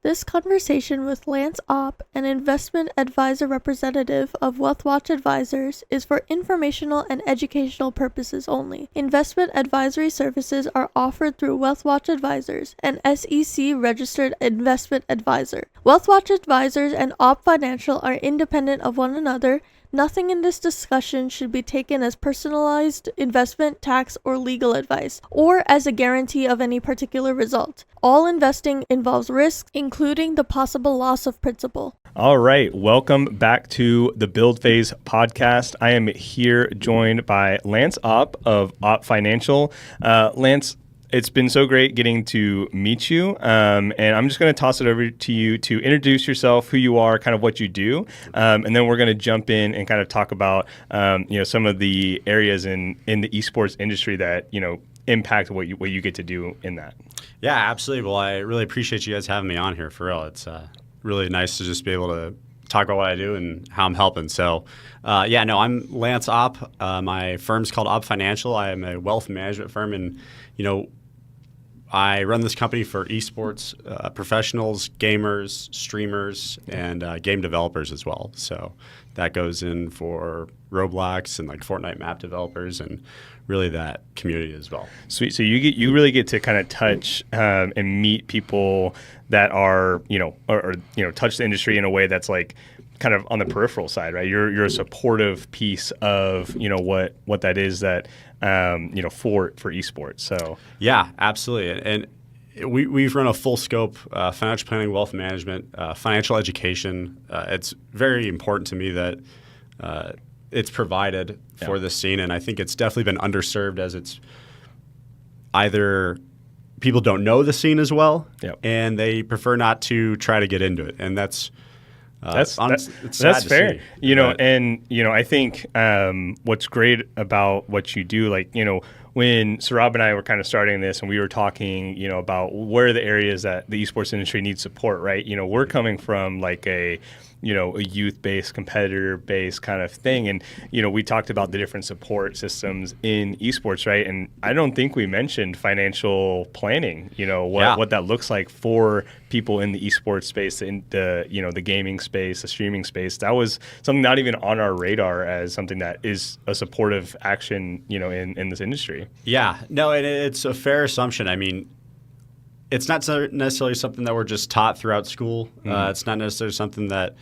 This conversation with Lance Opp, an investment advisor representative of WealthWatch Advisors, is for informational and educational purposes only. Investment advisory services are offered through WealthWatch Advisors, an SEC-registered investment advisor. WealthWatch Advisors and Opp Financial are independent of one another. Nothing in this discussion should be taken as personalized investment, tax, or legal advice, or as a guarantee of any particular result. All investing involves risk, including the possible loss of principal. All right, welcome back to the Build Phase podcast. I am here joined by Lance Opp of Opp Financial. Lance, it's been so great getting to meet you, and I'm just going to toss it over to you to introduce yourself, who you are, kind of what you do, and then we're going to jump in and kind of talk about some of the areas in the esports industry that impact what you get to do in that. Yeah, absolutely. Well, I really appreciate you guys having me on here. For real, it's really nice to just be able to talk about what I do and how I'm helping. So, I'm Lance Opp. My firm's called Opp Financial. I am a wealth management firm, and I run this company for esports professionals, gamers, streamers, and game developers as well. So that goes in for Roblox and like Fortnite map developers and really that community as well. Sweet. So you really get to kind of touch and meet people that are touch the industry in a way that's like kind of on the peripheral side, right? You're a supportive piece of what that is that for esports. So yeah, absolutely. And we've run a full scope financial planning, wealth management, financial education. It's very important to me that it's provided for the scene, and I think it's definitely been underserved as it's either people don't know the scene as well, and they prefer not to try to get into it, and that's fair. I think what's great about what you do, when Sarab and I were kind of starting this and we were talking, about where are the areas that the esports industry needs support, right? We're coming from like a youth-based, competitor-based kind of thing. And, we talked about the different support systems in esports, right? And I don't think we mentioned financial planning, what that looks like for people in the esports space, in the gaming space, the streaming space. That was something not even on our radar as something that is a supportive action, in this industry. Yeah, no, and it's a fair assumption. I mean, it's not necessarily something that we're just taught throughout school. It's not necessarily something that,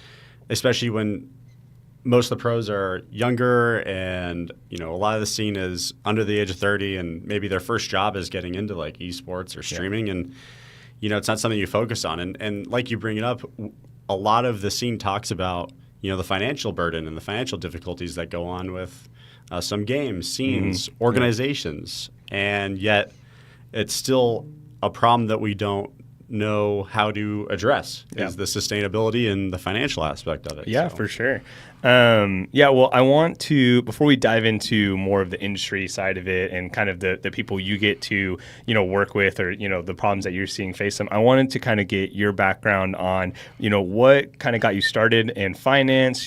especially when most of the pros are younger and, a lot of the scene is under the age of 30 and maybe their first job is getting into like esports or streaming. And, it's not something you focus on. And like you bring it up, a lot of the scene talks about, the financial burden and the financial difficulties that go on with some games, scenes, organizations. And yet it's still a problem that we don't know how to address is the sustainability and the financial aspect of it. Yeah, for sure. Well, I want to, before we dive into more of the industry side of it and kind of the people you get to, work with or, the problems that you're seeing face them, I wanted to kind of get your background on, what kind of got you started in finance,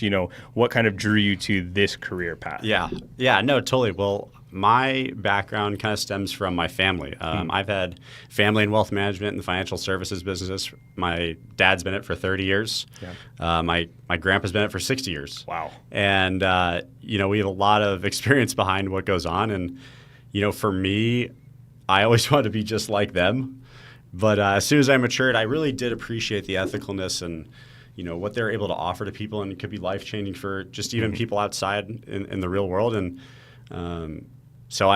what kind of drew you to this career path? Yeah, no, totally. Well, my background kind of stems from my family. I've had family in wealth management and the financial services business. My dad's been in it for 30 years. Yeah. My grandpa's been in it for 60 years. Wow. And, we have a lot of experience behind what goes on. And, for me, I always wanted to be just like them. But as soon as I matured, I really did appreciate the ethicalness and, what they're able to offer to people. And it could be life-changing for just even people outside in the real world. And so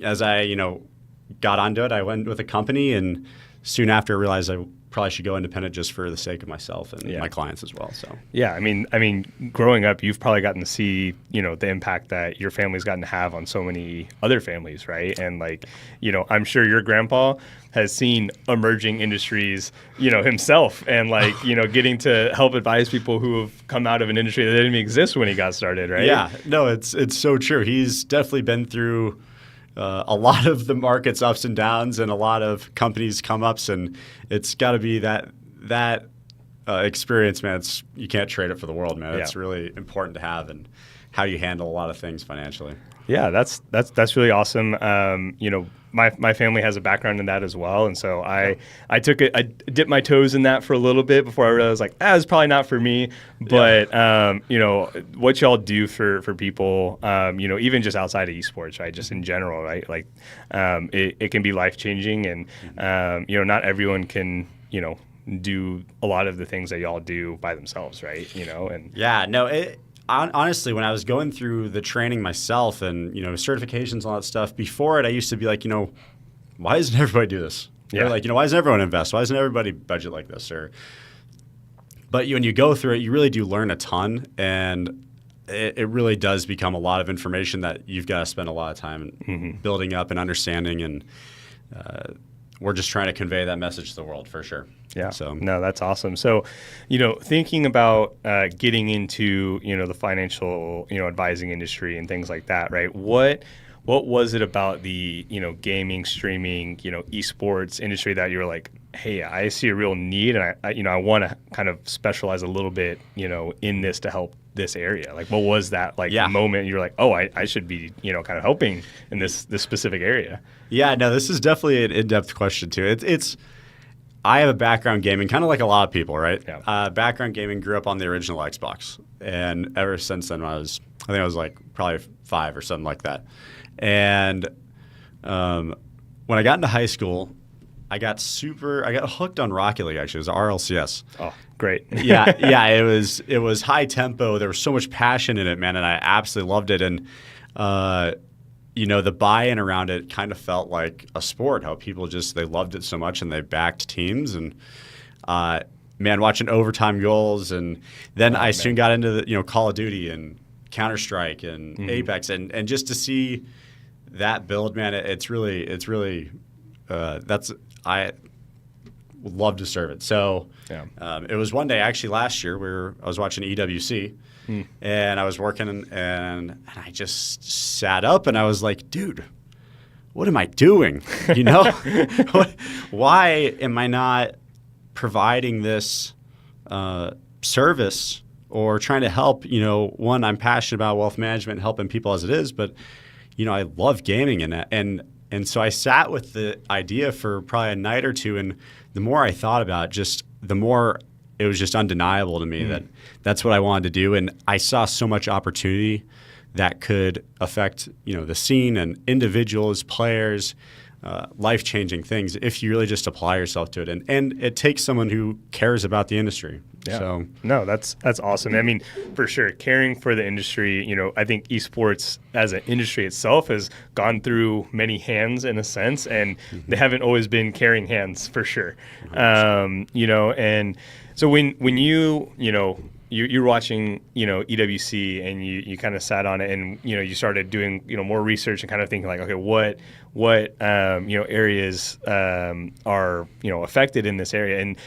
as I got onto it, I went with a company, and soon after I realized I probably should go independent just for the sake of myself and my clients as well. So yeah, I mean, growing up, you've probably gotten to see the impact that your family's gotten to have on so many other families, right? And I'm sure your grandpa has seen emerging industries, himself, and getting to help advise people who have come out of an industry that didn't even exist when he got started, right? Yeah, no, it's so true. He's definitely been through a lot of the market's ups and downs and a lot of companies' come-ups, and it's got to be that experience, man. You can't trade it for the world, man. It's really important to have, and how you handle a lot of things financially. Yeah, that's really awesome. my family has a background in that as well, and so I dipped my toes in that for a little bit before I realized like it's probably not for me. But what y'all do for people, even just outside of esports, right? Just in general, right? Like it can be life changing, and not everyone can do a lot of the things that y'all do by themselves, right? And yeah, no. Honestly, when I was going through the training myself and, certifications and all that stuff, before it, I used to be like, why doesn't everybody do this? Yeah. Like, why doesn't everyone invest? Why doesn't everybody budget like this? But when you go through it, you really do learn a ton, and it really does become a lot of information that you've got to spend a lot of time building up and understanding, and we're just trying to convey that message to the world for sure. Yeah. So no, that's awesome. So, thinking about getting into, the financial, advising industry and things like that, right? What was it about the, gaming, streaming, esports industry that you were like, hey, I see a real need, and I want to kind of specialize a little bit, in this to help this area? Like, what was that moment you're like, oh, I should be, kind of helping in this specific area? Yeah, no, this is definitely an in-depth question too. I have a background gaming, kind of like a lot of people, right? Yeah. Background gaming, grew up on the original Xbox. And ever since then, I think I was like probably 5 or something like that. And when I got into high school, I got hooked on Rocket League, actually. It was RLCS. Oh, great. yeah, it was high tempo. There was so much passion in it, man, and I absolutely loved it. And the buy-in around it kind of felt like a sport, how people they loved it so much and they backed teams. And watching overtime goals. And then I soon got into the, Call of Duty and Counter-Strike and Apex. And just to see that build, man, it's really I would love to serve it. So it was one day, actually last year, I was watching EWC. And I was working, and I just sat up, and I was like, dude, what am I doing? Why am I not providing this service or trying to help? One, I'm passionate about wealth management, helping people as it is, but I love gaming and so I sat with the idea for probably a night or two, and the more I thought about it, the more it was just undeniable to me that that's what I wanted to do. And I saw so much opportunity that could affect, the scene and individuals, players, life-changing things if you really just apply yourself to it. And it takes someone who cares about the industry. Yeah. So no, that's awesome. I mean, for sure, caring for the industry, I think esports as an industry itself has gone through many hands in a sense, and they haven't always been caring hands for sure. And so when you're watching, EWC, and you kind of sat on it, and, you started doing, more research and kind of thinking like, okay, what areas are, affected in this area, and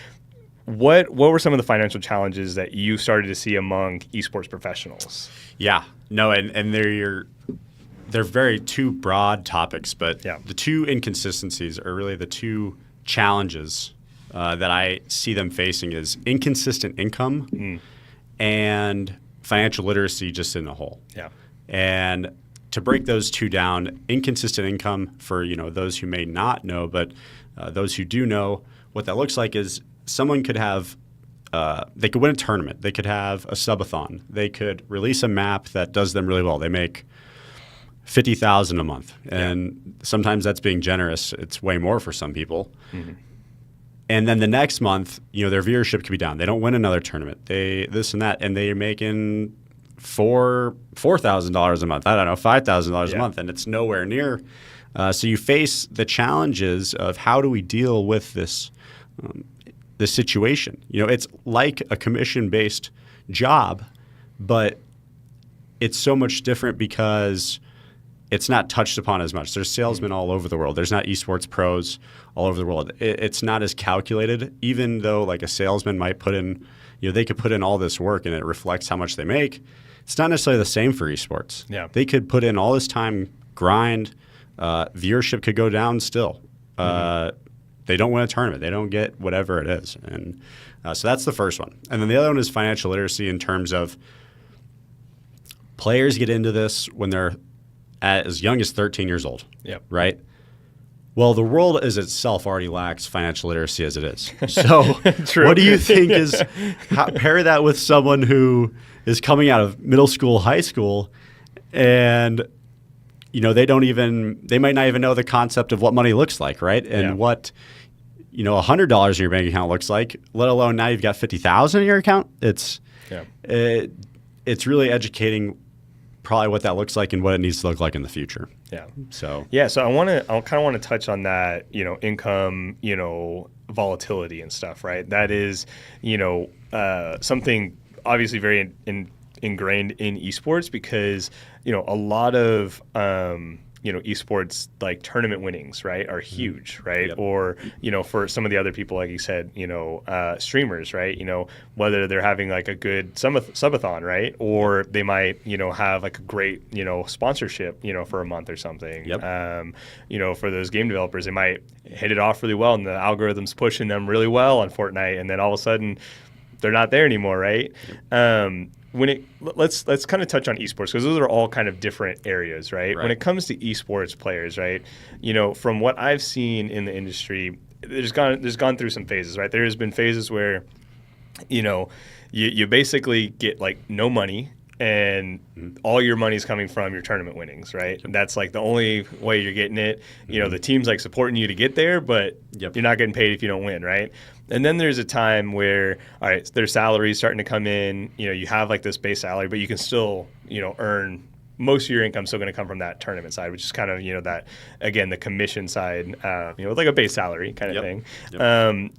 what were some of the financial challenges that you started to see among esports professionals? Yeah, no, and they're very two broad topics, but the two inconsistencies are really the two challenges that I see them facing is inconsistent income and financial literacy just in a whole. Yeah. And to break those two down, inconsistent income for those who may not know, but those who do know, what that looks like is someone could have they could win a tournament, they could have a subathon, they could release a map that does them really well. They make $50,000 a month, and sometimes that's being generous. It's way more for some people. And then the next month, their viewership could be down. They don't win another tournament. They this and that, and they're making $4,000 a month. I don't know, $5,000 a month, and it's nowhere near. So you face the challenges of how do we deal with this situation? It's like a commission-based job, but it's so much different because it's not touched upon as much. There's salesmen all over the world. There's not esports pros all over the world. It's not as calculated, even though like a salesman might put in, they could put in all this work and it reflects how much they make. It's not necessarily the same for esports. Yeah. They could put in all this time, grind, viewership could go down still. They don't win a tournament. They don't get whatever it is. And so that's the first one. And then the other one is financial literacy in terms of players get into this when they're as young as 13 years old, Yep. right? Well, the world as itself already lacks financial literacy as it is. So True. what do you think is pair that with someone who is coming out of middle school, high school, and they might not even know the concept of what money looks like, right? And what $100 in your bank account looks like, let alone now you've got $50,000 in your account. It's really educating probably what that looks like and what it needs to look like in the future. So I kind of want to touch on that, income, volatility and stuff, right? That is, something obviously very ingrained in esports because, a lot of, esports like tournament winnings, right, are huge, right? Yep. Or, for some of the other people, like you said, streamers, right? Whether they're having like a good subathon, right? Or they might, have like a great, sponsorship, for a month or something. Yep. For those game developers, they might hit it off really well and the algorithm's pushing them really well on Fortnite. And then all of a sudden they're not there anymore, right? Yep. Let's kind of touch on esports because those are all kind of different areas, right? When it comes to esports players, right? From what I've seen in the industry, there's gone through some phases, right? There's been phases where, you basically get like no money and all your money's coming from your tournament winnings, right? And that's like the only way you're getting it. The team's like supporting you to get there, but you're not getting paid if you don't win, right? And then there's a time where, all right, their salary's starting to come in. You have like this base salary, but you can still, earn most of your income still going to come from that tournament side, which is kind of, that, again, the commission side, like a base salary kind of thing. Yep.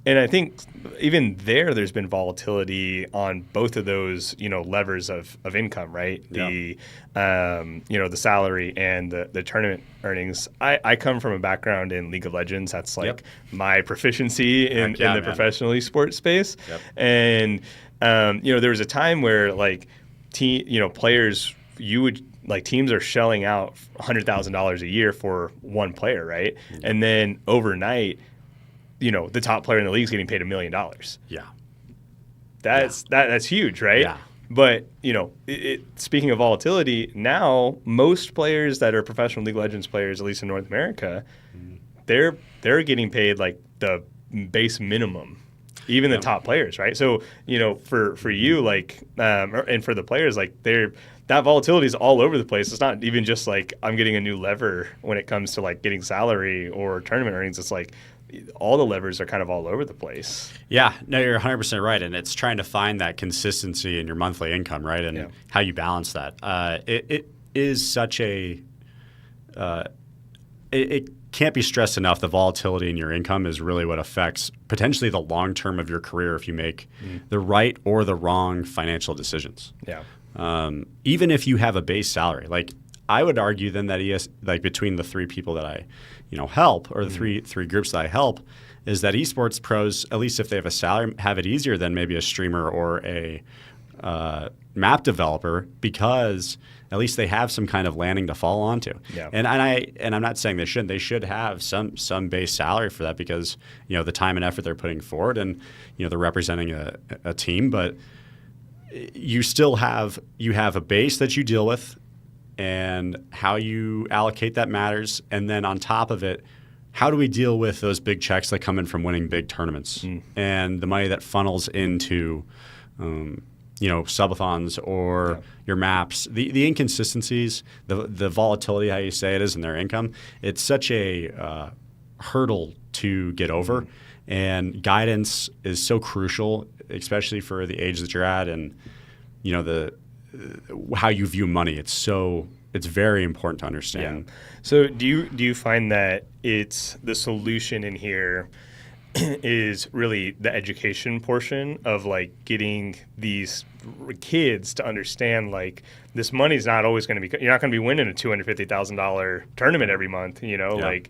And I think even there's been volatility on both of those, levers of income, right? The salary and the tournament earnings. I come from a background in League of Legends. That's like my proficiency in the professional esports space. Yep. And, there was a time where like players, teams are shelling out $100,000 a year for one player, right? Mm-hmm. And then overnight, the top player in the league is getting paid $1 million. Yeah. That's huge, right? Yeah. But, speaking of volatility, now most players that are professional League of Legends players, at least in North America, they're getting paid like the base minimum. Even the top players, right? So, for you, like, and for the players, like, that volatility is all over the place. It's not even just like I'm getting a new lever when it comes to like getting salary or tournament earnings. It's like all the levers are kind of all over the place. Yeah, no, you're 100% right. And it's trying to find that consistency in your monthly income, right? And how you balance that. It is such a it can't be stressed enough. The volatility in your income is really what affects potentially the long term of your career if you make the right or the wrong financial decisions. Yeah. Even if you have a base salary, like I would argue then that like between the three people that I, help or the three groups that I help, is that esports pros, at least if they have a salary, have it easier than maybe a streamer or a map developer because at least they have some kind of landing to fall onto. Yeah. And I'm not saying they shouldn't. They should have some base salary for that because the time and effort they're putting forward and they're representing a team, but you still have a base that you deal with and how you allocate that matters. And then on top of it, how do we deal with those big checks that come in from winning big tournaments and the money that funnels into, subathons or your maps, the inconsistencies, the volatility, how you say it is in their income. It's such a hurdle to get over. And guidance is so crucial, especially for the age that you're at, and how you view money. It's very important to understand. Yeah. So do you find that it's the solution in here is really the education portion of like getting these kids to understand like this money's not always going to be, you're not going to be winning a $250,000 tournament every month, like,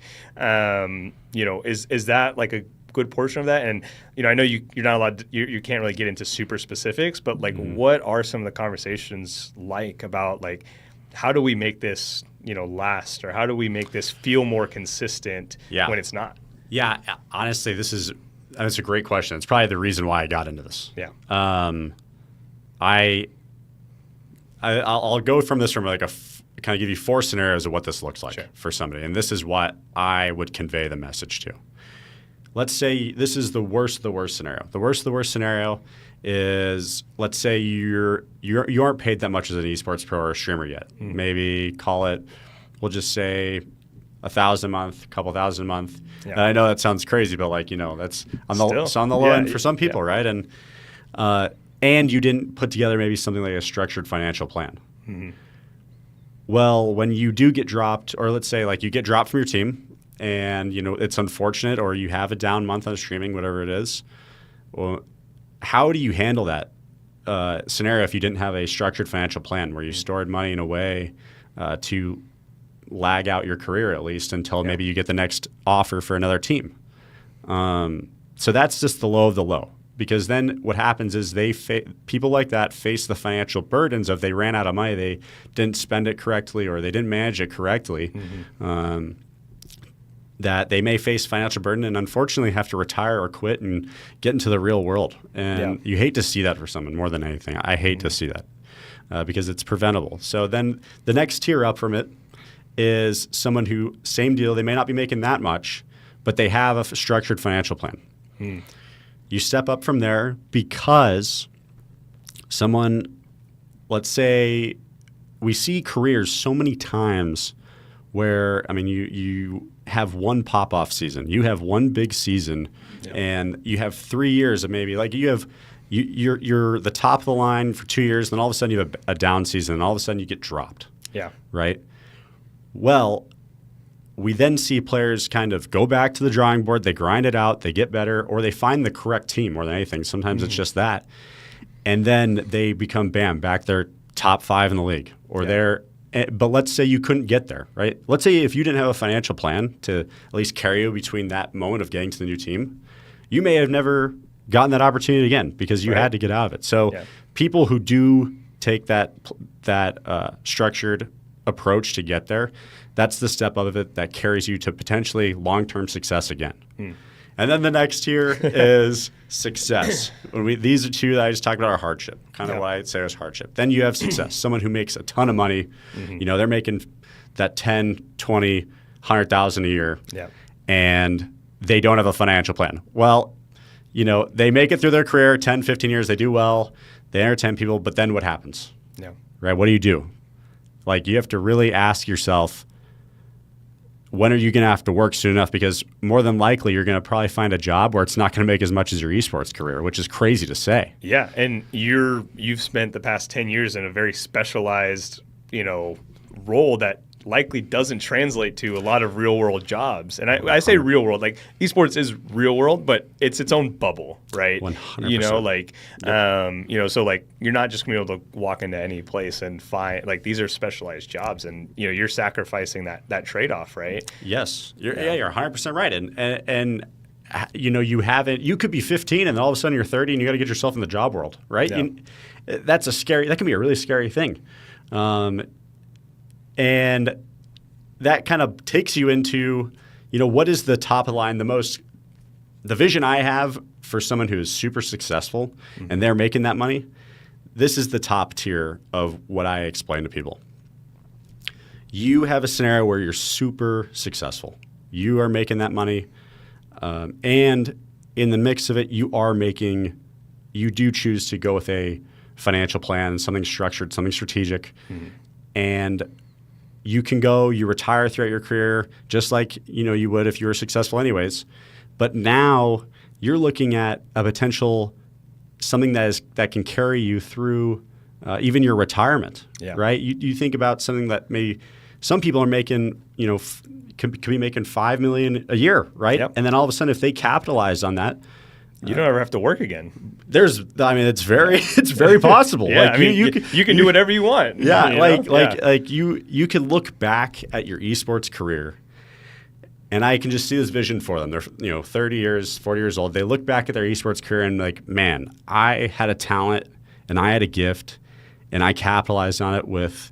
is that like a good portion of that? And, I know you're not allowed to, you can't really get into super specifics, but like what are some of the conversations like about like, how do we make this, last, or how do we make this feel more consistent when it's not? Yeah, honestly, that's a great question. It's probably the reason why I got into this. Yeah. I'll go from this from like kind of give you 4 scenarios of what this looks like Sure. for somebody. And this is what I would convey the message to. Let's say this is the worst scenario. The worst scenario is, let's say you aren't paid that much as an esports pro or a streamer yet. Maybe call it, we'll just say $1,000 a month, couple thousand a month. Yeah. And I know that sounds crazy, but like, that's on the low end for some people, right? And you didn't put together maybe something like a structured financial plan. Mm-hmm. Well, when you do get dropped, or let's say like you get dropped from your team and it's unfortunate, or you have a down month on streaming, whatever it is, well, how do you handle that scenario if you didn't have a structured financial plan where you stored money in a way to lag out your career at least until maybe you get the next offer for another team? So that's just the low of the low. Because then what happens is people like that face the financial burdens of they ran out of money, they didn't spend it correctly, or they didn't manage it correctly, that they may face financial burden and unfortunately have to retire or quit and get into the real world. And you hate to see that for someone more than anything. I hate to see that because it's preventable. So then the next tier up from it is someone who, same deal, they may not be making that much, but they have a structured financial plan. You step up from there because someone, let's say, we see careers so many times where, you have one pop-off season. You have one big season, and you have 3 years of maybe, like you're the top of the line for 2 years, then all of a sudden you have a down season, and all of a sudden you get dropped. Yeah. Right? Well, we then see players kind of go back to the drawing board, they grind it out, they get better, or they find the correct team more than anything. Sometimes it's just that. And then they become, back their top 5 in the league. But let's say you couldn't get there, right? Let's say if you didn't have a financial plan to at least carry you between that moment of getting to the new team, you may have never gotten that opportunity again because you had to get out of it. So people who do take that structured approach to get there, that's the step of it that carries you to potentially long-term success again. And then the next tier is success. These are 2 that I just talked about are hardship, kind of what I'd say is hardship. Then you have success, someone who makes a ton of money. They're making that 10, 20, 100,000 a year, and they don't have a financial plan. Well, they make it through their career, 10, 15 years, they do well, they entertain people, but then what happens? Right? What do? Like, you have to really ask yourself, when are you going to have to work soon enough? Because more than likely, you're going to probably find a job where it's not going to make as much as your esports career, which is crazy to say. Yeah, and you've spent the past 10 years in a very specialized, role that likely doesn't translate to a lot of real world jobs. And I say real world, like esports is real world, but it's its own bubble, right? 100%. So like you're not just gonna be able to walk into any place and find, like, these are specialized jobs, and you're sacrificing that trade-off, right? Yes. You're 100% right. And you could be 15 and then all of a sudden you're 30 and you got to get yourself in the job world, right? Yeah. That can be a really scary thing. And that kind of takes you into, what is the top of the line, the vision I have for someone who is super successful and they're making that money. This is the top tier of what I explain to people. You have a scenario where you're super successful. You are making that money. And in the mix of it, you do choose to go with a financial plan, something structured, something strategic. And you can you retire throughout your career just like you would if you were successful anyways. But now you're looking at a potential something that can carry you through even your retirement, right? You think about something that some people are making, could be making $5 million a year, right? Yep. And then all of a sudden, if they capitalize on that, you don't ever have to work again. It's very possible. Yeah, you can do whatever you want. Yeah, you can look back at your esports career, and I can just see this vision for them. They're 30 years, 40 years old. They look back at their esports career and like, man, I had a talent and I had a gift, and I capitalized on it with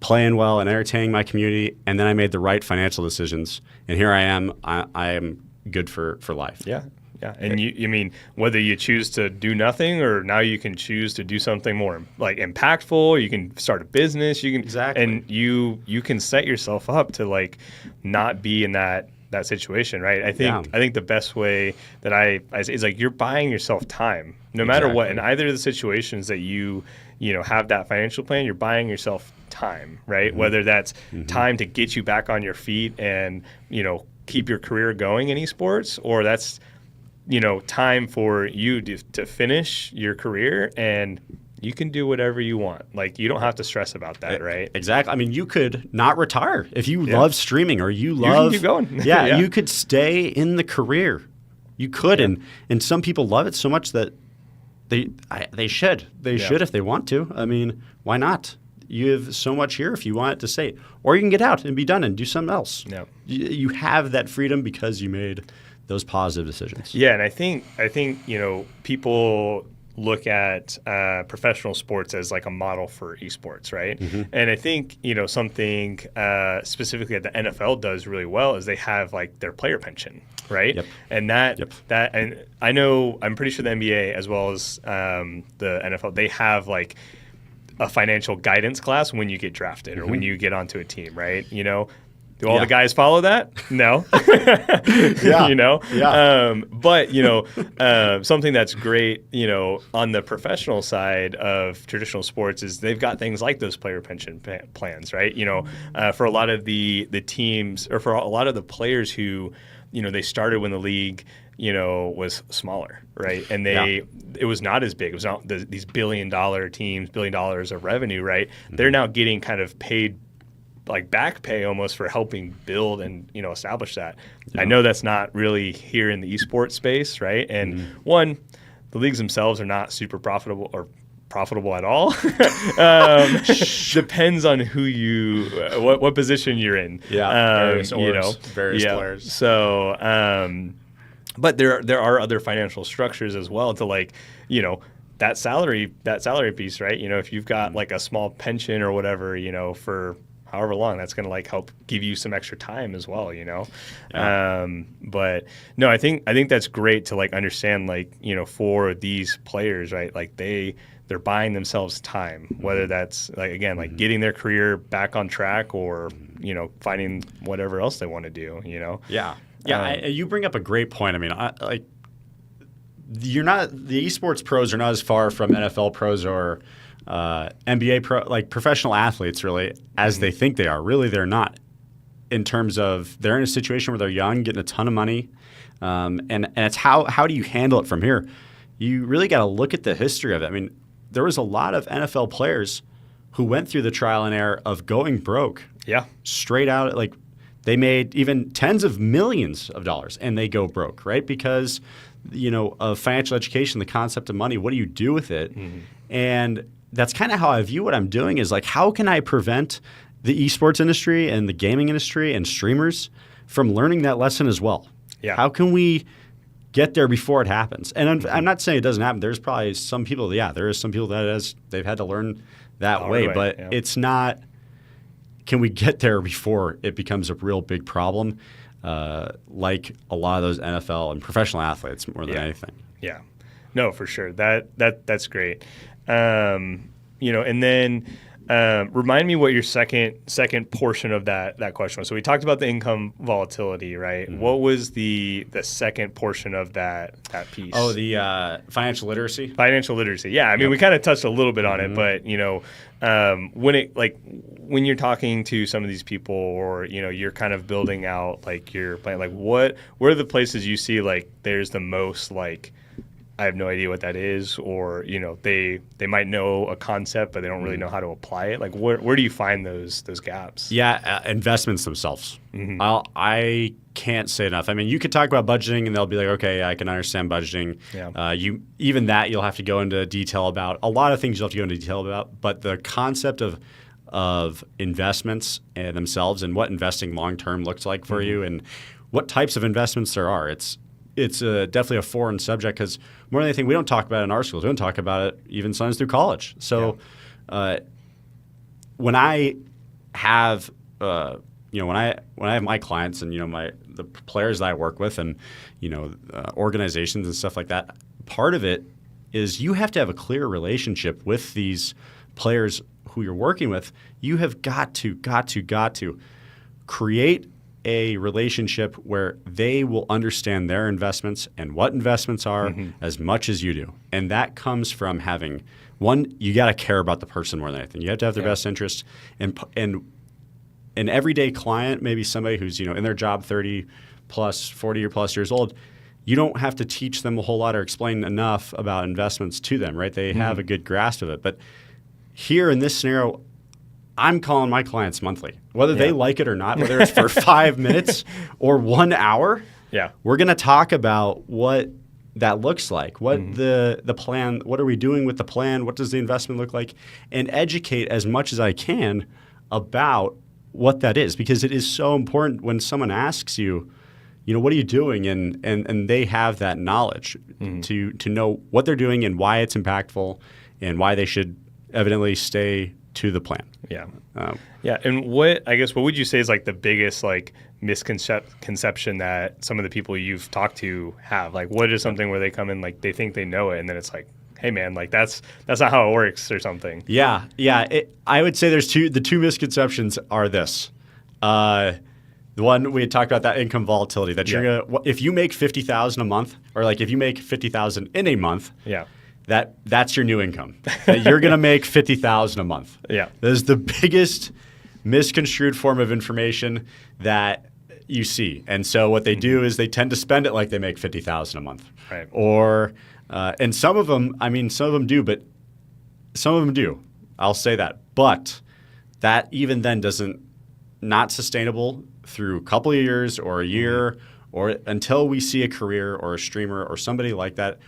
playing well and entertaining my community, and then I made the right financial decisions, and here I am. I am good for life. Yeah. Yeah, and I mean, whether you choose to do nothing or now you can choose to do something more like impactful, you can start a business, you can Exactly. and you can set yourself up to like not be in that situation, right? I think the best way that I say is like you're buying yourself time, no matter what. In Exactly. either of the situations that you have that financial plan, you're buying yourself time, right? Whether that's time to get you back on your feet and keep your career going in esports, or that's time for you to finish your career and you can do whatever you want. Like you don't have to stress about that, right? Exactly. I mean, you could not retire if you love streaming or you can love. keep going. Yeah, Yeah. you could stay in the career. You could, and some people love it so much that they should. They should if they want to. I mean, why not? You have so much here if you want it to stay, or you can get out and be done and do something else. Yeah. You have that freedom because you made those positive decisions. Yeah, and I think people look at professional sports as like a model for esports, right? And I think something specifically that the NFL does really well is they have like their player pension, right? Yep. And that and I'm pretty sure the NBA as well as the NFL, they have like a financial guidance class when you get drafted or when you get onto a team, right? Do all the guys follow that? No. But something that's great, on the professional side of traditional sports is they've got things like those player pension plans, right? For a lot of the teams or for a lot of the players who, they started when the league, was smaller, right? And it was not as big. It was not these $1 billion teams, $1 billion of revenue, right? They're now getting kind of paid like back pay almost for helping build and establish that. I know that's not really here in the esports space, right? And one, the leagues themselves are not super profitable at all. Depends on who what position you're in. Various players. So, but there are other financial structures as well to like that salary piece, right? If you've got like a small pension or whatever, for however long, that's going to like help give you some extra time as well, But no, I think that's great to like understand, like, for these players, right? Like they're buying themselves time, whether that's like, again, like getting their career back on track or, finding whatever else they want to do, Yeah. Yeah. You bring up a great point. I mean, the esports pros are not as far from NFL pros or NBA pro, like professional athletes, really, as they think they are. Really, they're not. In terms of they're in a situation where they're young, getting a ton of money, and it's how do you handle it from here? You really got to look at the history of it. I mean, there was a lot of NFL players who went through the trial and error of going broke. Yeah, straight out, like they made even tens of millions of dollars, and they go broke, right? Because of financial education, the concept of money, what do you do with it? And that's kind of how I view what I'm doing is like, how can I prevent the esports industry and the gaming industry and streamers from learning that lesson as well? Yeah. How can we get there before it happens? And I'm not saying it doesn't happen. There's probably some people, there is some people that they've had to learn that way, but it's not, can we get there before it becomes a real big problem? Like a lot of those NFL and professional athletes more than anything. Yeah. No, for sure. That's great. And then remind me what your second portion of that question was. So we talked about the income volatility, right? What was the second portion of that piece? Oh, the financial literacy. Financial literacy. Yeah, I mean, we kind of touched a little bit on it, but when you're talking to some of these people, or you're kind of building out like your plan, like where are the places you see like there's the most like, I have no idea what that is, or they might know a concept but they don't really know how to apply it. Like where do you find those gaps? Yeah, investments themselves. I can't say enough. I mean, you could talk about budgeting and they'll be like, okay, I can understand budgeting. Yeah. You'll have to go into detail about a lot of things. You'll have to go into detail about, but the concept of investments and themselves and what investing long term looks like for you and what types of investments there are. It's definitely a foreign subject because more than anything, we don't talk about it in our schools. We don't talk about it even sometimes through college. So when I have when I have my clients and the players that I work with and organizations and stuff like that, part of it is you have to have a clear relationship with these players who you're working with. You have got to create a relationship where they will understand their investments and what investments are as much as you do. And that comes from having you got to care about the person more than anything. You have to have their best interest. And an everyday client, maybe somebody who's in their job 30 plus, 40 or plus years old, you don't have to teach them a whole lot or explain enough about investments to them, right? They have a good grasp of it. But here in this scenario, I'm calling my clients monthly, whether they like it or not, whether it's for 5 minutes or 1 hour. Yeah, we're going to talk about what that looks like, what the plan, what are we doing with the plan, what does the investment look like, and educate as much as I can about what that is, because it is so important when someone asks you, what are you doing, and they have that knowledge to know what they're doing and why it's impactful and why they should evidently stay to the plan. Yeah. And what would you say is like the biggest misconception that some of the people you've talked to have? Like, what is something where they come in, like they think they know it, and then it's like, hey man, like that's not how it works or something. Yeah. I would say the two misconceptions are this. The one we had talked about, that income volatility, that you're gonna, if you make $50,000 a month, or like if you make $50,000 in a month, that's your new income. That you're going to make $50,000 a month. Yeah. That is the biggest misconstrued form of information that you see. And so what they do is they tend to spend it like they make $50,000 a month. Right. Or and some of them do, but some of them do. I'll say that. But that even then not sustainable through a couple of years or a year or until we see a career or a streamer or somebody like that.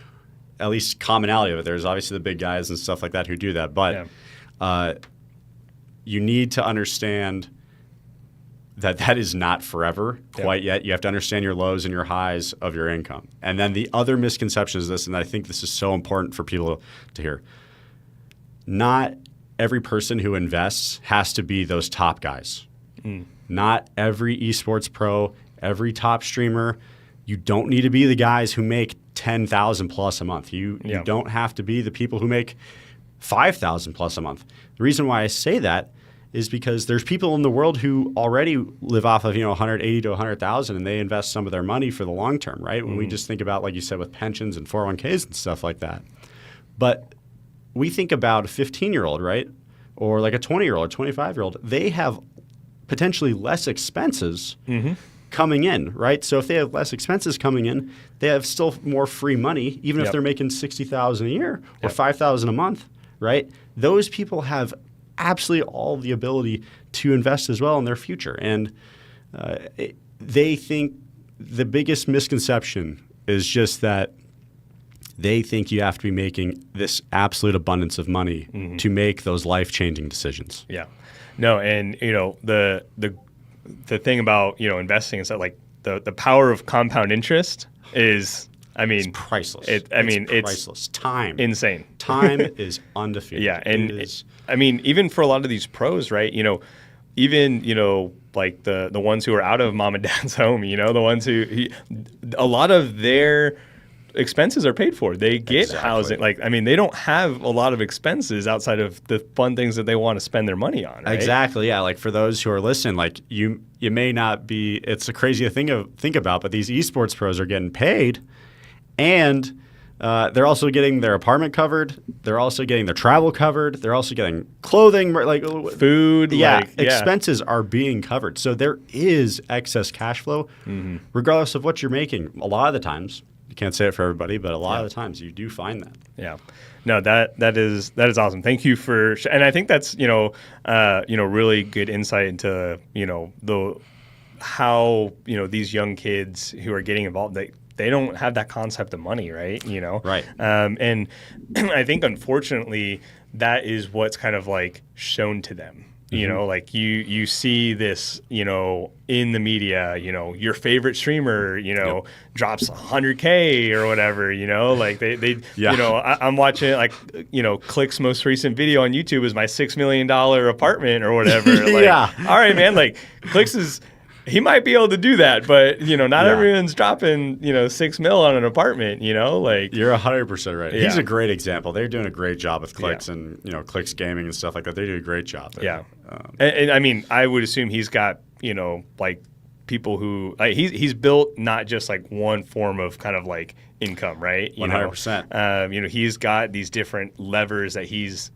At least commonality of it. There's obviously the big guys and stuff like that who do that. But you need to understand that is not forever quite yet. You have to understand your lows and your highs of your income. And then the other misconception is this, and I think this is so important for people to hear. Not every person who invests has to be those top guys. Not every esports pro, every top streamer. You don't need to be the guys who make $10,000 plus a month. You don't have to be the people who make $5,000 plus a month. The reason why I say that is because there's people in the world who already live off of 180 to 100,000, and they invest some of their money for the long term, right? When we just think about, like you said, with pensions and 401ks and stuff like that. But we think about a 15-year-old, right, or like a 20-year-old, 25-year-old. They have potentially less expenses coming in, right? So if they have less expenses coming in, they have still more free money, even if they're making $60,000 a year or $5,000 a month, right? Those people have absolutely all the ability to invest as well in their future. And they think the biggest misconception is just that they think you have to be making this absolute abundance of money to make those life-changing decisions. Yeah. No, and the thing about investing is that like the power of compound interest is, it's priceless. It's priceless. Time, insane. Time is undefeated. Yeah, and even for a lot of these pros, right? Even like the ones who are out of mom and dad's home, the ones who a lot of their expenses are paid for. They get housing. They don't have a lot of expenses outside of the fun things that they want to spend their money on. Right? Exactly. Yeah. Like for those who are listening, like you may not be. It's a crazy thing to think about, but these esports pros are getting paid, and they're also getting their apartment covered. They're also getting their travel covered. They're also getting clothing, like food. Expenses are being covered. So there is excess cash flow, regardless of what you're making. A lot of the times. You can't say it for everybody, but a lot of the times you do find that. Yeah. No, that is awesome. Thank you for, and I think that's really good insight into how these young kids who are getting involved, they don't have that concept of money, right? Right. And I think unfortunately that is what's kind of like shown to them. You know, like you see this, you know, in the media, you know, your favorite streamer, you know, drops 100K or whatever, you know, like they you know, I'm watching it, like, you know, Click's most recent video on YouTube is my $6 million apartment or whatever. Like, all right, man, like Click's he might be able to do that, but, you know, not everyone's dropping, you know, $6 million on an apartment, you know, like. You're 100% right. Yeah. He's a great example. They're doing a great job with Clicks and, you know, Clicks Gaming and stuff like that. They do a great job. Yeah. And I mean, I would assume he's got, you know, like people who, like, he's built not just like one form of kind of like income, right? 100%. You know, he's got these different levers that he's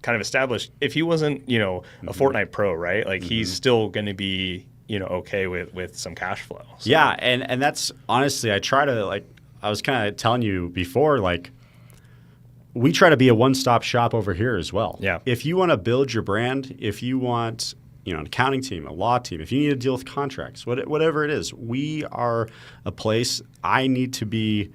kind of established. If he wasn't, you know, a Fortnite pro, right? Like he's still going to be, you know, okay with some cash flow. So. Yeah, and that's honestly, I try to, like, I was kind of telling you before, like, we try to be a one-stop shop over here as well. Yeah. If you want to build your brand, if you want, you know, an accounting team, a law team, if you need to deal with contracts, whatever it is, we are a place. I need to be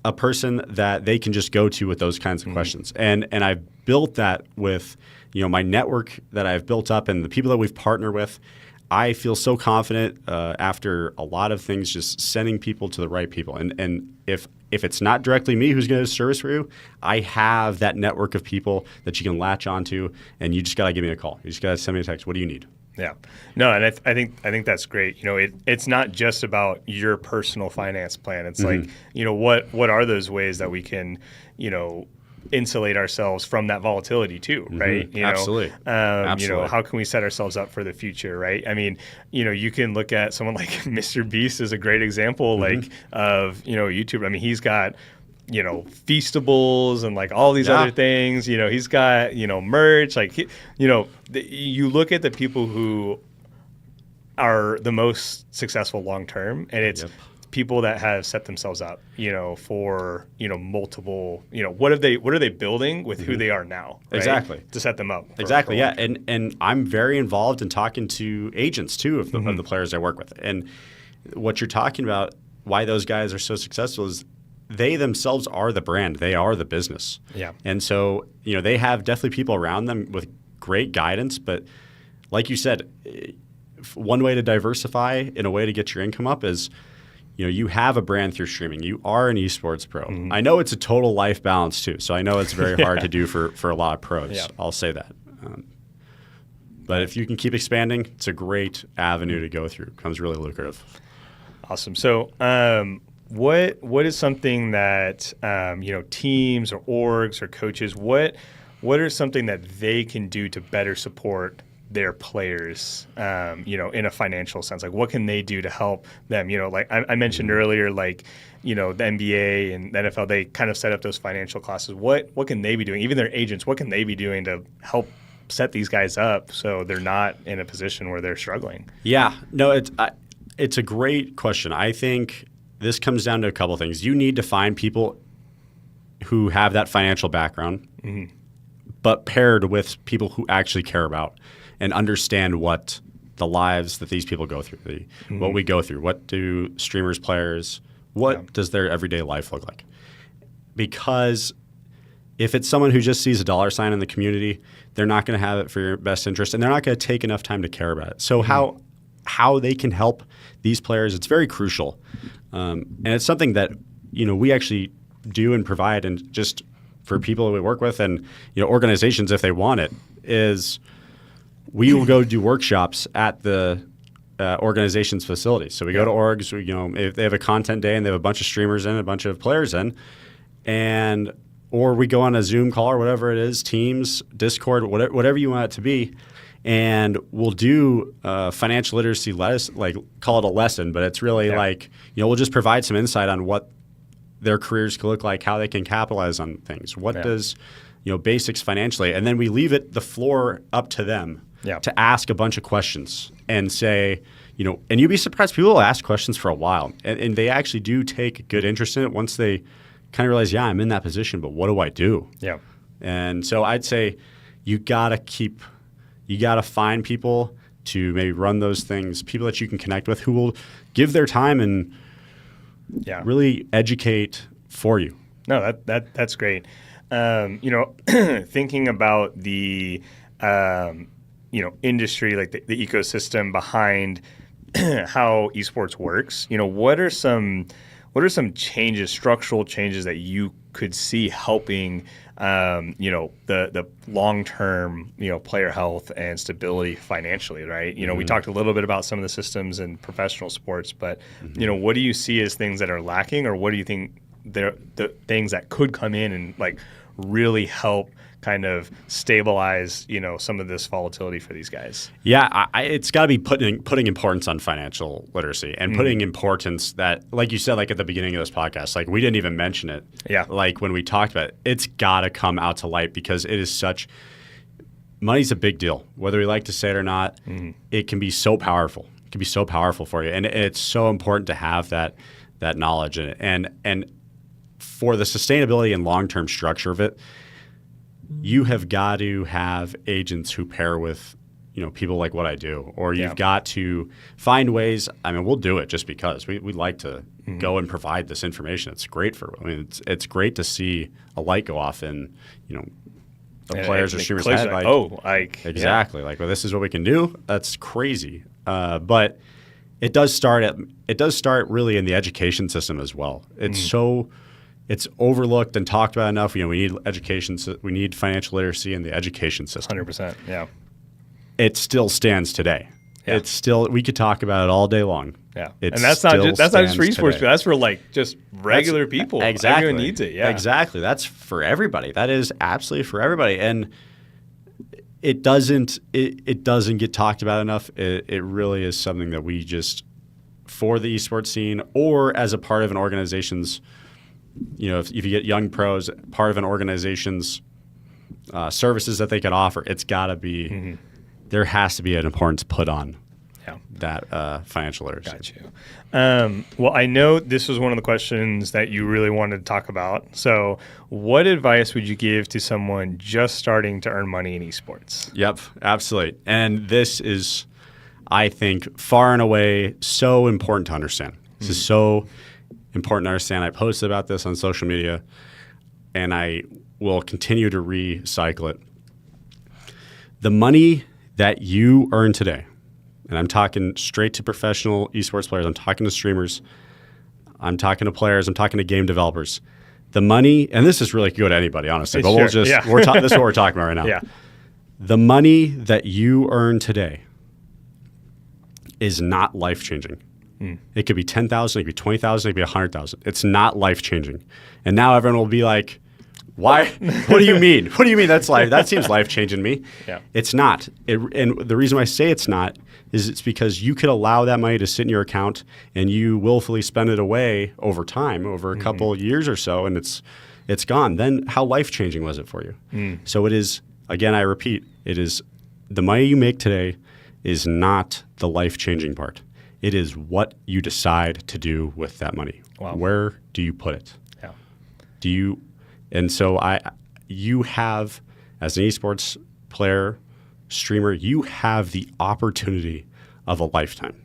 a person that they can just go to with those kinds of questions. And I've built that with, you know, my network that I've built up and the people that we've partnered with. I feel so confident after a lot of things, just sending people to the right people. And if it's not directly me who's going to service for you, I have that network of people that you can latch onto, and you just got to give me a call. You just got to send me a text. What do you need? Yeah, no, and I think that's great. You know, it's not just about your personal finance plan. It's like, you know, what are those ways that we can, you know, insulate ourselves from that volatility too, right? You know, Absolutely. You know, how can we set ourselves up for the future, right? I mean, you know, you can look at someone like Mr. Beast is a great example, like of, you know, YouTube. I mean, he's got, you know, Feastables and like all these other things. You know, he's got, you know, merch. Like, you know, you look at the people who are the most successful long term, and it's people that have set themselves up, you know, for, you know, multiple, you know, what are they building with who they are now, right? Exactly, to set them up. Exactly, yeah, and I'm very involved in talking to agents too of the players I work with, and what you're talking about, why those guys are so successful is they themselves are the brand, they are the business, and so, you know, they have definitely people around them with great guidance, but like you said, one way to diversify in a way to get your income up is, you know, you have a brand through streaming. You are an esports pro. I know it's a total life balance too, so I know it's very hard to do for a lot of pros. I'll say that. But if you can keep expanding, it's a great avenue to go through. It becomes really lucrative. Awesome. So what is something that, you know, teams or orgs or coaches, what are something that they can do to better support their players, you know, in a financial sense? Like, what can they do to help them? You know, like I mentioned earlier, like, you know, the NBA and the NFL, they kind of set up those financial classes. What can they be doing? Even their agents, what can they be doing to help set these guys up so they're not in a position where they're struggling? Yeah, no, it's a great question. I think this comes down to a couple things. You need to find people who have that financial background, but paired with people who actually care about and understand what the lives that these people go through, what we go through. What do streamers, players, what does their everyday life look like? Because if it's someone who just sees a dollar sign in the community, they're not going to have it for your best interest, and they're not going to take enough time to care about it. So how they can help these players, it's very crucial. And it's something that, you know, we actually do and provide, and just for people that we work with and, you know, organizations, if they want it, is we will go do workshops at the organization's facilities. So we go to orgs, you know, if they have a content day and they have a bunch of streamers in, a bunch of players in, or we go on a Zoom call or whatever it is, Teams, Discord, whatever you want it to be, and we'll do financial literacy, like call it a lesson, but it's really like, you know, we'll just provide some insight on what their careers could look like, how they can capitalize on things. What does, you know, basics financially, and then we leave the floor up to them to ask a bunch of questions and say, you know, and you'd be surprised, people will ask questions for a while, and they actually do take good interest in it once they kind of realize, I'm in that position, but what do I do? And so I'd say you gotta find people to maybe run those things, people that you can connect with who will give their time and really educate for you. No, that's great. You know, thinking about the industry, like the ecosystem behind how esports works, what are some changes, structural changes that you could see helping, the long-term, player health and stability financially, right? We talked a little bit about some of the systems in professional sports, but, what do you see as things that are lacking, or what do you think the things that could come in and like really help kind of stabilize, some of this volatility for these guys? Yeah, it's got to be putting importance on financial literacy and putting importance that, like you said, like at the beginning of this podcast, like we didn't even mention it. Yeah. Like when we talked about it, it's got to come out to light because it is money's a big deal. Whether we like to say it or not, it can be so powerful. It can be so powerful for you. And it's so important to have that knowledge in it. And for the sustainability and long-term structure of it, you have got to have agents who pair with, people like what I do, or you've got to find ways. I mean, we'll do it just because we like to go and provide this information. It's great it's great to see a light go off in, the players or streamers' head. Exactly. Like, well, this is what we can do. That's crazy. But it does start really in the education system as well. It's overlooked and talked about enough. We need education. We need financial literacy in the education system. 100%. Yeah. It still stands today. Yeah. We could talk about it all day long. Yeah. And that's not just for esports people. That's for like just regular people. Exactly. Everyone needs it. Yeah. Exactly. That's for everybody. That is absolutely for everybody. And it doesn't get talked about enough. It really is something that we just, for the esports scene or as a part of an organization's, if you get young pros, part of an organization's services that they could offer, it's got to be, there has to be an importance put on that financial literacy. Got you. Well, I know this was one of the questions that you really wanted to talk about. So what advice would you give to someone just starting to earn money in esports? Yep, absolutely. And this is, I think, far and away so important to understand. This is so important to understand. I posted about this on social media, and I will continue to recycle it. The money that you earn today, and I'm talking straight to professional esports players, I'm talking to streamers, I'm talking to players, I'm talking to game developers. The money, and this is really good to anybody, honestly, but this is what we're talking about right now. Yeah. The money that you earn today is not life-changing. It could be 10,000, it could be 20,000, it could be 100,000. It's not life-changing. And now everyone will be like, why? What do you mean? What do you mean that's life? That seems life-changing to me. Yeah. It's not. And the reason why I say it's not is it's because you could allow that money to sit in your account and you willfully spend it away over time, over a couple of years or so, and it's gone. Then how life-changing was it for you? So it is, again, I repeat, it is the money you make today is not the life-changing part. It is what you decide to do with that money. Wow. Where do you put it? Yeah. And so you have, as an esports player, streamer, you have the opportunity of a lifetime.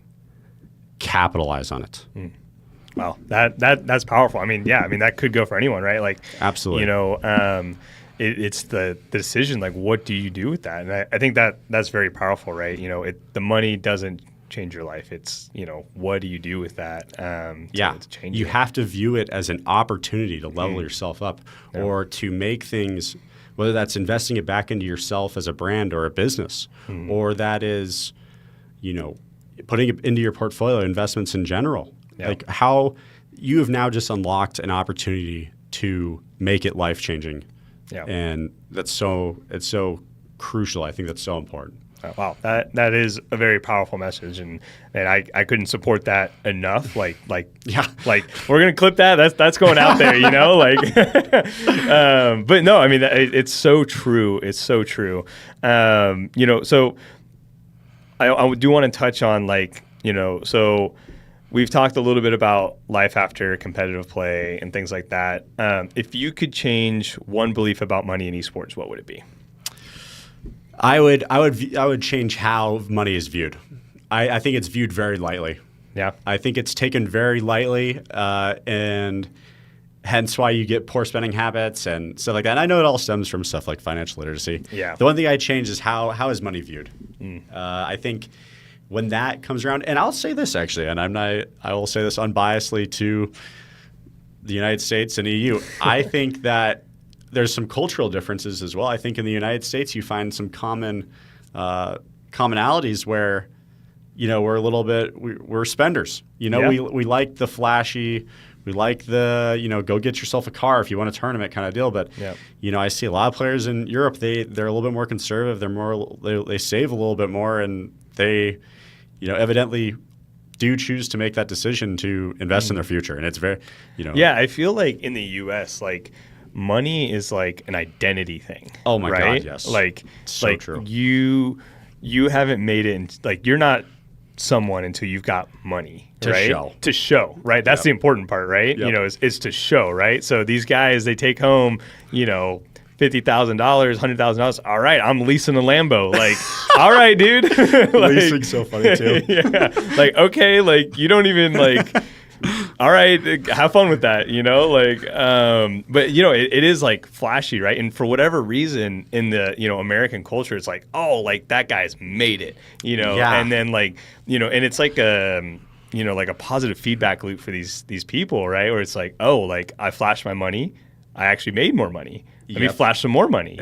Capitalize on it. Wow, that's powerful. I mean, that could go for anyone, right? Like, absolutely. It's the decision. Like, what do you do with that? And I think that's very powerful, right? The money doesn't change your life. It's, what do you do with that? To change you it? have to view it as an opportunity to level yourself up or to make things, whether that's investing it back into yourself as a brand or a business, or that is, putting it into your portfolio investments in general. Yeah. Like how you have now just unlocked an opportunity to make it life-changing. Yeah. And it's so crucial. I think that's so important. Wow, that is a very powerful message, and I couldn't support that enough. Like we're gonna clip that. That's going out there, but no, I mean it's so true. It's so true. So I do want to touch on so we've talked a little bit about life after competitive play and things like that. If you could change one belief about money in esports, what would it be? I would change how money is viewed. I think it's viewed very lightly. Yeah. I think it's taken very lightly, and hence why you get poor spending habits and stuff like that. And I know it all stems from stuff like financial literacy. Yeah. The one thing I change is how is money viewed. I think when that comes around, and I'll say this actually, and I will say this unbiasedly to the United States and EU. I think that there's some cultural differences as well. I think in the United States you find some commonalities where, we're a little bit, we're spenders. We like the flashy, we like the, go get yourself a car if you want a tournament kind of deal. But, I see a lot of players in Europe, they're a little bit more conservative. They save a little bit more, and they, evidently do choose to make that decision to invest in their future. And it's very, Yeah, I feel like in the U.S., like, money is like an identity thing. Oh my right? God, yes. So true. You haven't made it, you're not someone until you've got money, right? To show, right? That's the important part, right? Yep. Is to show, right? So these guys, they take home, $50,000, $100,000. All right, I'm leasing a Lambo. Like, all right, dude. Leasing's so funny too. Yeah. Okay, you don't even all right, have fun with that, but it is like flashy, right? And for whatever reason in the, American culture, it's like, oh, like that guy's made it, and then and it's like like a positive feedback loop for these people, right? Where it's like, oh, like I flashed my money, I actually made more money. Let me flash some more money,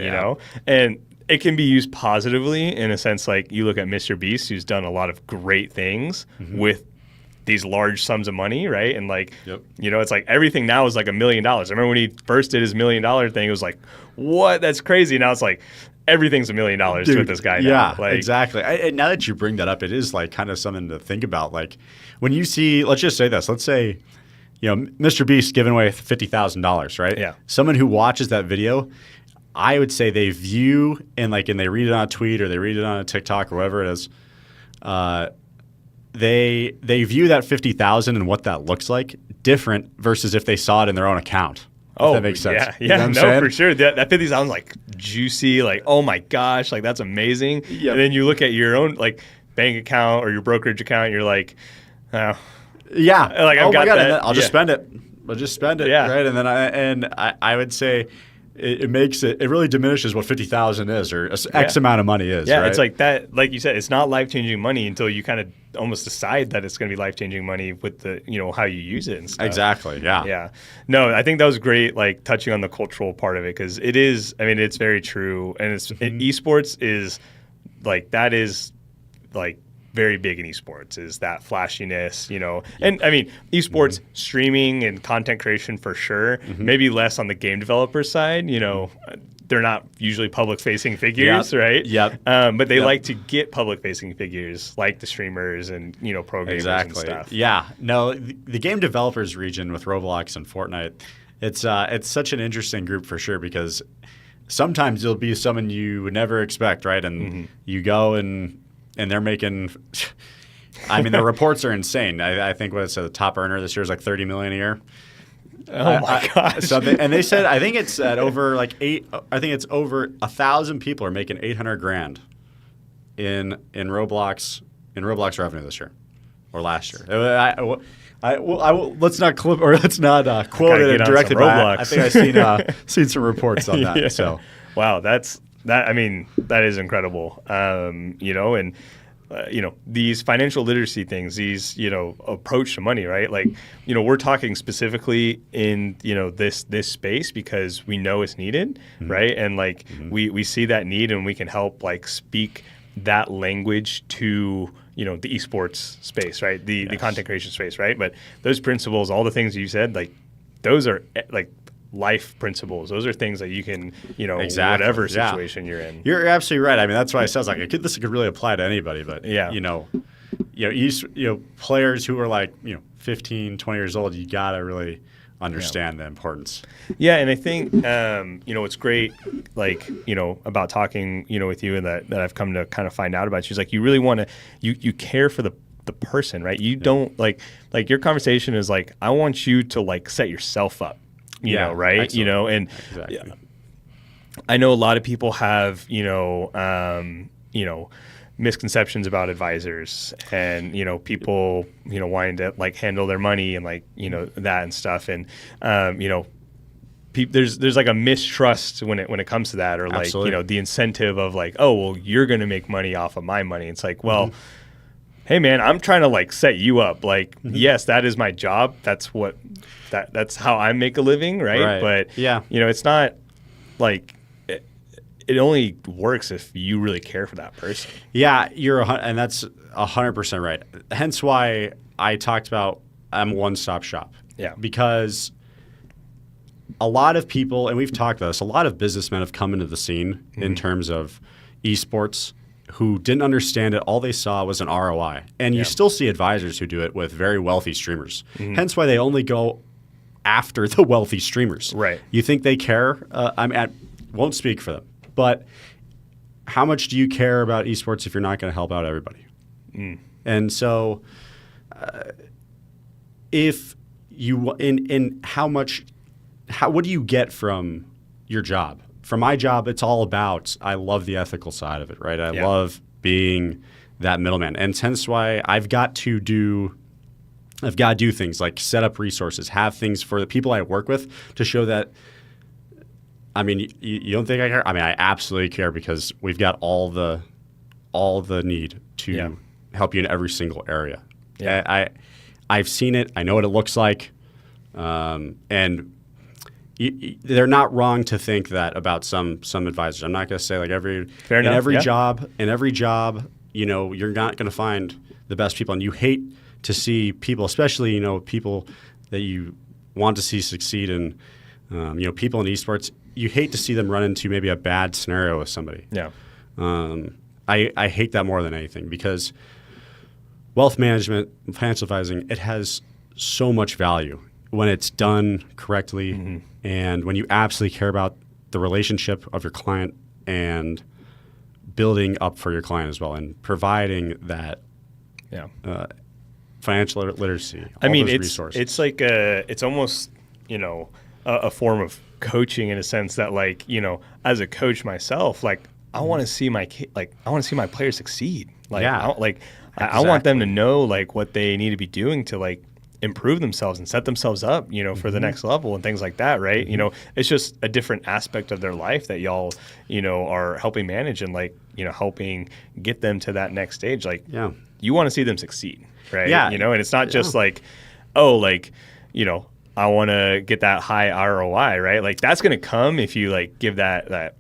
and it can be used positively in a sense. Like you look at Mr. Beast, who's done a lot of great things with these large sums of money, right? And it's like everything now is like $1 million. I remember when he first did his $1 million thing, it was like, what? That's crazy. Now it's like everything's $1 million with this guy now. Yeah, exactly. And now that you bring that up, it is like kind of something to think about. Like when you see, let's just say this, let's say, Mr. Beast giving away $50,000, right? Yeah. Someone who watches that video, I would say they view and they read it on a tweet or they read it on a TikTok or whatever it is. They view that 50,000 and what that looks like different versus if they saw it in their own account. If that makes sense. Yeah, for sure. That 50,000 is like juicy, like, oh my gosh, like that's amazing. Yep. And then you look at your own bank account or your brokerage account, and you're like, oh. Yeah. Like I've got that. I'll just spend it. I'll just spend it. Yeah. Right. And then I would say it makes it really diminishes what 50,000 is or X amount of money is. Yeah. Right? It's like that, like you said, it's not life-changing money until you kind of almost decide that it's going to be life-changing money with the, how you use it and stuff. Exactly. Yeah. Yeah. No, I think that was great, touching on the cultural part of it, because it is, it's very true. And esports is that is very big in esports, is that flashiness, and esports streaming and content creation for sure, maybe less on the game developer side, they're not usually public-facing figures, right? Yep. But they like to get public-facing figures like the streamers and, pro gamers and stuff. Yeah. No, the game developers region with Roblox and Fortnite, it's such an interesting group for sure, because sometimes you'll be someone you would never expect, right? And you go and they're making the reports are insane. I think what it's the top earner this year is like $30 million a year. Oh my gosh. And they said I think it's at over over 1,000 people are making $800,000 in Roblox revenue this year or last year. Let's not quote it directly. I think I've seen some reports on that. Yeah. So wow, that is incredible. These financial literacy things, these, approach to money, right? We're talking specifically in, this space because we know it's needed, right? And we see that need and we can help speak that language to, the esports space, right? The content creation space, right? But those principles, all the things you said, those are life principles. Those are things that you can, whatever situation you're in. You're absolutely right. That's why it sounds like this could really apply to anybody. But players who are 15, 20 years old, you gotta really understand the importance. Yeah, and I think what's great, about talking, with you and that I've come to kind of find out about you is you really want to you care for the person, right? You don't your conversation is I want you to set yourself up. Right? Excellent. And exactly. I know a lot of people have, misconceptions about advisors and, people, wanting to like handle their money and like, that and stuff. And, there's like a mistrust when it comes to that, or like, Absolutely. the incentive of like, oh, well, you're going to make money off of my money. It's like, well, hey man, I'm trying to like set you up. Like, yes, that is my job. That's how I make a living. Right. But yeah, it's not like, it only works if you really care for that person. Yeah, and that's 100% right. Hence why I talked about I'm a one-stop shop. Yeah. Because a lot of people, and we've talked about this, a lot of businessmen have come into the scene in terms of esports who didn't understand it. All they saw was an ROI. And you still see advisors who do it with very wealthy streamers. Hence why they only go after the wealthy streamers. Right. You think they care? I won't speak for them. But how much do you care about esports if you're not going to help out everybody? And so if you in how much – what do you get from your job? From my job, it's all about I love the ethical side of it, right? I love being that middleman. And hence why I've got to do things like set up resources, have things for the people I work with to show that – I mean, you don't think I care? I mean, I absolutely care because we've got all the need to help you in every single area. Yeah. I've seen it. I know what it looks like. And they're not wrong to think that about some advisors. I'm not going to say like every job, you're not going to find the best people. And you hate to see people, especially, people that you want to see succeed in, people in esports. You hate to see them run into maybe a bad scenario with somebody. Yeah. I hate that more than anything because wealth management, financial advising, it has so much value when it's done correctly and when you absolutely care about the relationship of your client and building up for your client as well and providing that financial literacy. Resources. It's like it's almost, a form of coaching in a sense that like, as a coach myself, like I want to see my players succeed. Like, I want them to know like what they need to be doing to like improve themselves and set themselves up, for the next level and things like that. Right. It's just a different aspect of their life that y'all, are helping manage and like, helping get them to that next stage. Like, you want to see them succeed. Right. Yeah. And it's not just like, oh, like, I want to get that high ROI, right? Like that's going to come if you like give that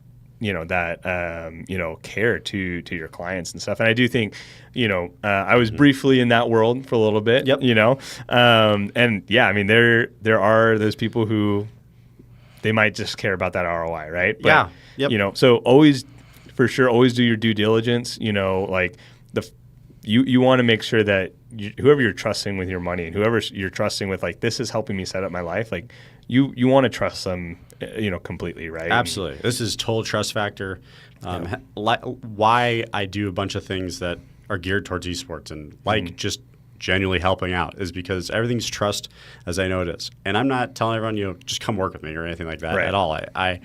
care to your clients and stuff. And I do think, I was briefly in that world for a little bit, and yeah, I mean, there are those people who they might just care about that ROI, right? But, so always do your due diligence, like you want to make sure that whoever you're trusting with your money and whoever you're trusting with, like, this is helping me set up my life. Like you want to trust them, completely. Right. Absolutely. This is total trust factor. Why I do a bunch of things that are geared towards esports and like just genuinely helping out is because everything's trust, as I know it is. And I'm not telling everyone, just come work with me or anything like that at all. I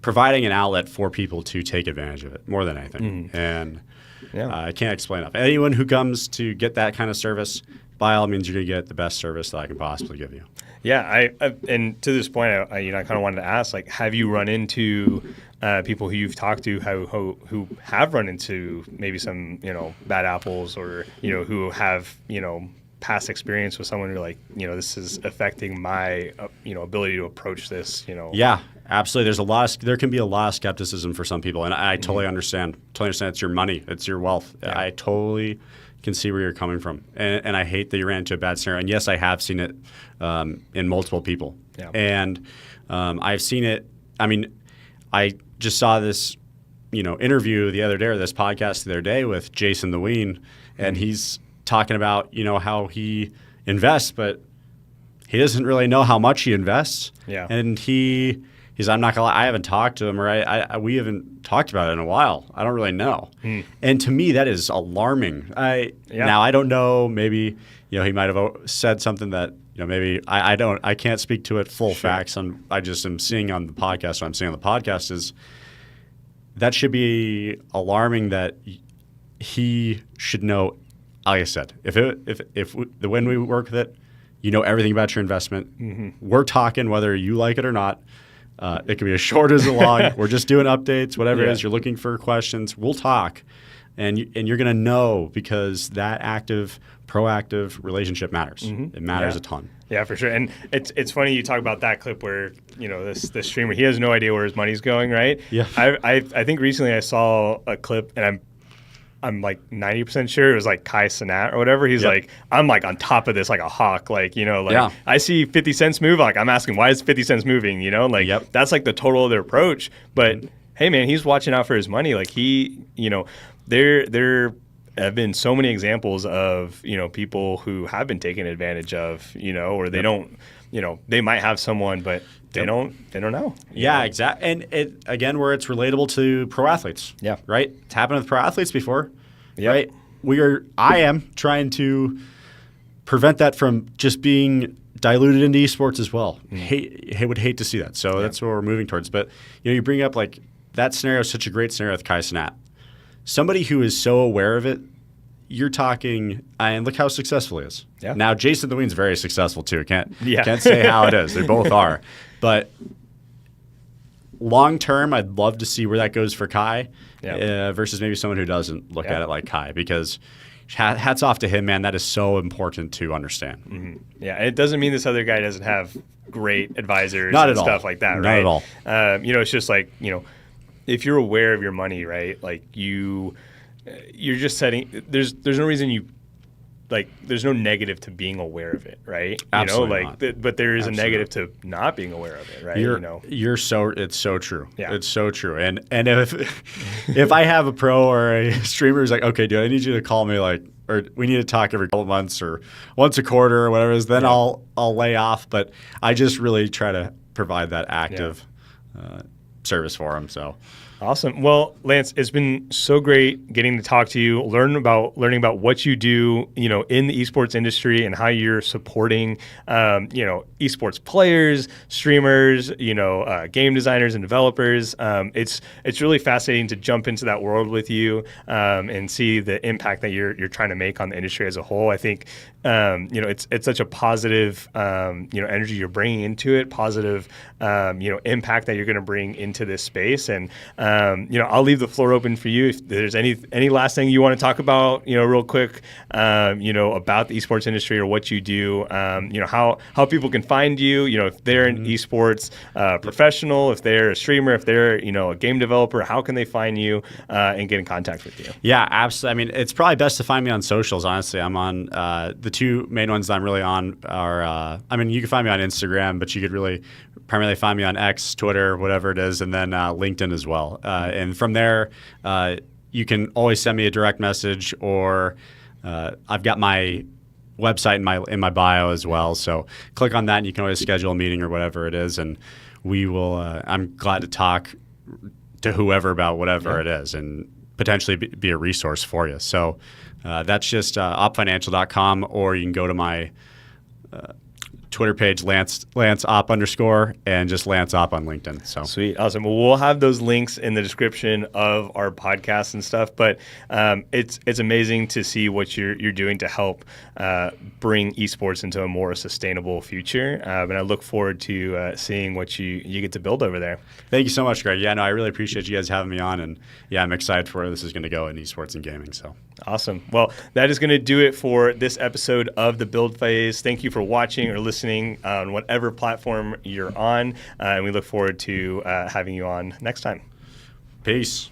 providing an outlet for people to take advantage of it more than anything. And I can't explain enough. Anyone who comes to get that kind of service, by all means, you're going to get the best service that I can possibly give you. Yeah, and to this point, I kind of wanted to ask, like, have you run into people who you've talked to who have run into maybe some, bad apples or, who have, past experience with someone who like, this is affecting my, ability to approach this, Yeah, absolutely. There can be a lot of skepticism for some people, and I totally understand. It's your money, it's your wealth. Yeah. I totally can see where you're coming from, and I hate that you ran into a bad scenario. And yes, I have seen it in multiple people, and I've seen it. I mean, I just saw this, interview the other day, or this podcast the other day with Jason the Ween, and he's talking about how he invests, but he doesn't really know how much he invests. Yeah, and he's I'm not gonna lie, I haven't talked to him, or we haven't talked about it in a while. I don't really know. And to me, that is alarming. Now I don't know. Maybe he might have said something that maybe I can't speak to it full facts. I just am seeing on the podcast. What I'm seeing on the podcast is that should be alarming that he should know. Like I said, when we work with it, you know everything about your investment. Mm-hmm. We're talking whether you like it or not. It can be as short as a long. We're just doing updates, whatever it is. You're looking for questions. We'll talk, and you're going to know, because that active, proactive relationship matters. Mm-hmm. It matters a ton. Yeah, for sure. And it's funny you talk about that clip where, you know, this streamer, he has no idea where his money's going, right? Yeah. I think recently I saw a clip, and I'm like 90% sure it was like Kai Cenat or whatever. He's like, I'm like on top of this like a hawk. Like, you know, like I see 50 cents move. Like, I'm asking, why is 50 cents moving? You know, like that's like the total of their approach. But hey, man, he's watching out for his money. Like you know, there have been so many examples of, you know, people who have been taken advantage of, you know, or they don't, you know, they might have someone, but they don't know. Yeah, exactly. And it, again, where it's relatable to pro athletes. Yeah. Right? It's happened with pro athletes before. Right? I am trying to prevent that from just being diluted into esports as well. Would hate to see that. So that's what we're moving towards. But, you know, you bring up like that scenario is such a great scenario with Kai Cenat. Somebody who is so aware of it, you're talking, and look how successful he is. Yeah. Now, Jason the Ween's very successful too. Can't say how it is. They both are. But long term, I'd love to see where that goes for Kai versus maybe someone who doesn't look at it like Kai, because hats off to him, man. That is so important to understand. Mm-hmm. Yeah, it doesn't mean this other guy doesn't have great advisors Not and at stuff all. like that, Not right? at all. You know, it's just like, you know, if you're aware of your money, right, like you're just setting, there's no reason there's no negative to being aware of it, right? Absolutely you know, like, but there is a negative to not being aware of it, right? It's so true. Yeah. It's so true. And if I have a pro or a streamer who's like, okay, dude, I need you to call me, like, or we need to talk every couple of months or once a quarter or whatever it is, then I'll lay off. But I just really try to provide that active service for them. So. Awesome. Well, Lance, it's been so great getting to talk to you, learning about what you do, you know, in the esports industry and how you're supporting, you know, esports players, streamers, you know, game designers and developers. It's really fascinating to jump into that world with you and see the impact that you're trying to make on the industry as a whole. I think, you know, it's such a positive, you know, energy you're bringing into it, positive, you know, impact that you're going to bring into this space. And, you know, I'll leave the floor open for you. If there's any last thing you want to talk about, you know, real quick, you know, about the esports industry or what you do, you know, how people can find you, you know, if they're an esports professional, if they're a streamer, if they're, you know, a game developer, how can they find you and get in contact with you? Yeah, absolutely. I mean, it's probably best to find me on socials, honestly. I'm on the two main ones that I'm really on are, I mean, you can find me on Instagram, but you could really primarily find me on X, Twitter, whatever it is, and then LinkedIn as well. And from there, you can always send me a direct message, or I've got my website in my bio as well. So click on that, and you can always schedule a meeting or whatever it is, and we will. I'm glad to talk to whoever about whatever it is, and potentially be a resource for you. So that's just oppfinancial.com, or you can go to my Twitter page, Lance Opp _ and just Lance Opp on LinkedIn. So sweet, awesome. Well, we'll have those links in the description of our podcast and stuff. But it's amazing to see what you're doing to help bring esports into a more sustainable future. And I look forward to seeing what you get to build over there. Thank you so much, Greg. Yeah, no, I really appreciate you guys having me on, and yeah, I'm excited for where this is going to go in esports and gaming. So awesome. Well, that is going to do it for this episode of the Build Phase. Thank you for watching or listening on whatever platform you're on, and we look forward to having you on next time. Peace.